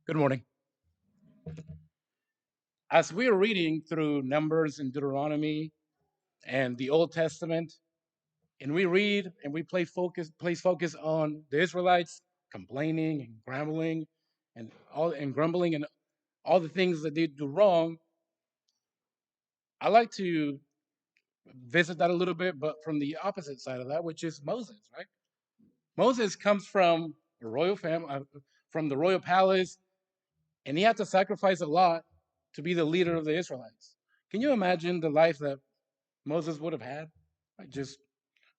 Good morning. As we are reading through Numbers and Deuteronomy and the Old Testament, and we read and we place focus on the Israelites complaining and grumbling and all the things that they do wrong, I like to visit that a little bit, but from the opposite side of that, which is Moses, right? Moses comes from a royal family, from the royal palace, and he had to sacrifice a lot to be the leader of the Israelites. Can you imagine the life that Moses would have had, like just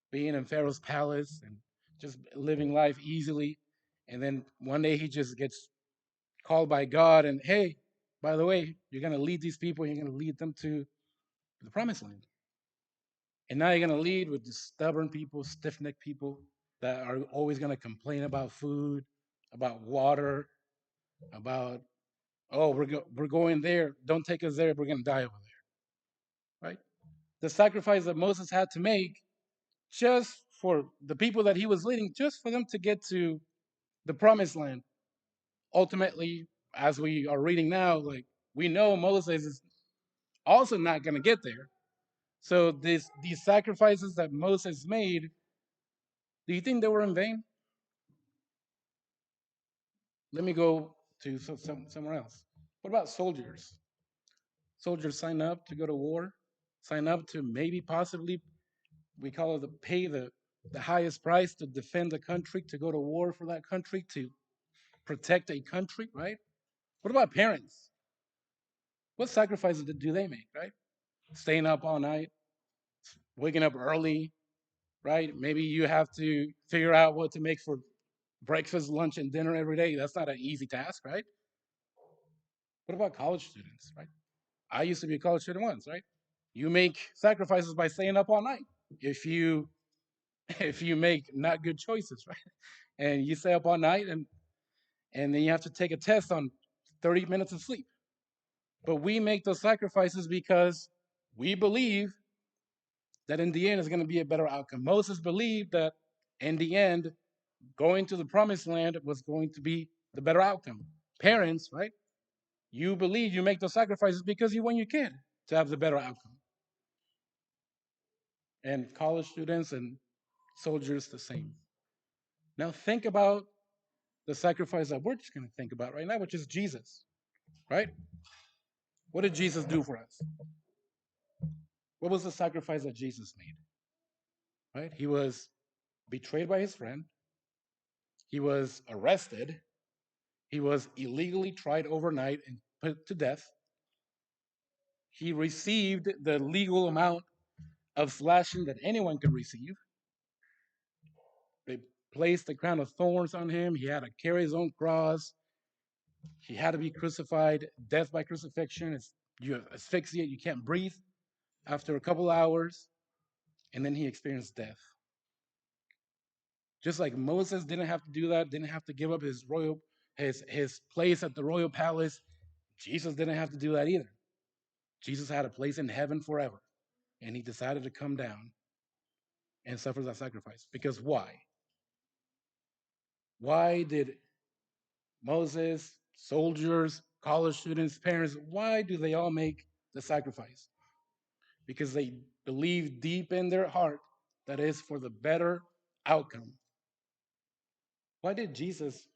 being in Pharaoh's palace and just living life easily? And then one day he just gets called by God, and hey, by the way, you're going to lead these people, you're going to lead them to the promised land. And now you're going to lead with the stubborn people, stiff necked people that are always going to complain about food, about water, about, oh, we're going there. Don't take us there. We're going to die over there, right? The sacrifice that Moses had to make just for the people that he was leading, just for them to get to the promised land. Ultimately, as we are reading now, like we know Moses is also not going to get there. So these sacrifices that Moses made, do you think they were in vain? Let me go to somewhere else. What about soldiers? Soldiers sign up to go to war, sign up to maybe possibly we call it the highest price to defend a country, to go to war for that country, to protect a country, right? What about parents? What sacrifices do they make, right? Staying up all night, waking up early, right? Maybe you have to figure out what to make for breakfast, lunch, and dinner every day. That's not an easy task, right? What about college students, right? I used to be a college student once, right? You make sacrifices by staying up all night. If you if you make not good choices, right? And you stay up all night and then you have to take a test on 30 minutes of sleep. But we make those sacrifices because we believe that in the end is going to be a better outcome. Moses believed that in the end, going to the promised land was going to be the better outcome. Parents, right? You believe you make those sacrifices because you want your kid to have the better outcome. And college students and soldiers, the same. Now, think about the sacrifice that we're just going to think about right now, which is Jesus, right? What did Jesus do for us? What was the sacrifice that Jesus made? Right? He was betrayed by his friend. He was arrested. He was illegally tried overnight and put to death. He received the legal amount of slashing that anyone could receive. They placed the crown of thorns on him. He had to carry his own cross. He had to be crucified. Death by crucifixion is you asphyxiate, you can't breathe after a couple hours, and then he experienced death. Just like Moses didn't have to do that, didn't have to give up his place at the royal palace, Jesus didn't have to do that either. Jesus had a place in heaven forever, and he decided to come down and suffer that sacrifice. Because why? Why did Moses, soldiers, college students, parents, why do they all make the sacrifice? Because they believe deep in their heart that is for the better outcome. Why did Jesus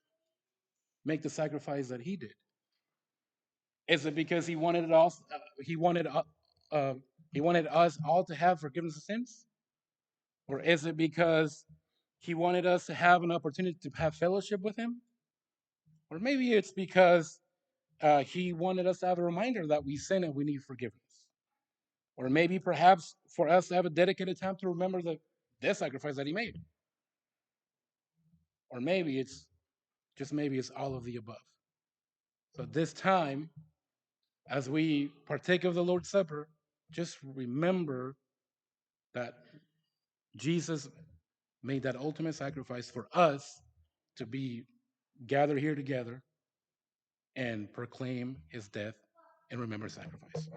make the sacrifice that he did? Is it because he wanted it all? Uh, he wanted us all to have forgiveness of sins, or is it because he wanted us to have an opportunity to have fellowship with him, or maybe it's because he wanted us to have a reminder that we sin and we need forgiveness, or maybe perhaps for us to have a dedicated time to remember the sacrifice that he made, or maybe it's just maybe it's all of the above. So this time, as we partake of the Lord's Supper, just remember that Jesus made that ultimate sacrifice for us to be gathered here together and proclaim his death and remember sacrifice.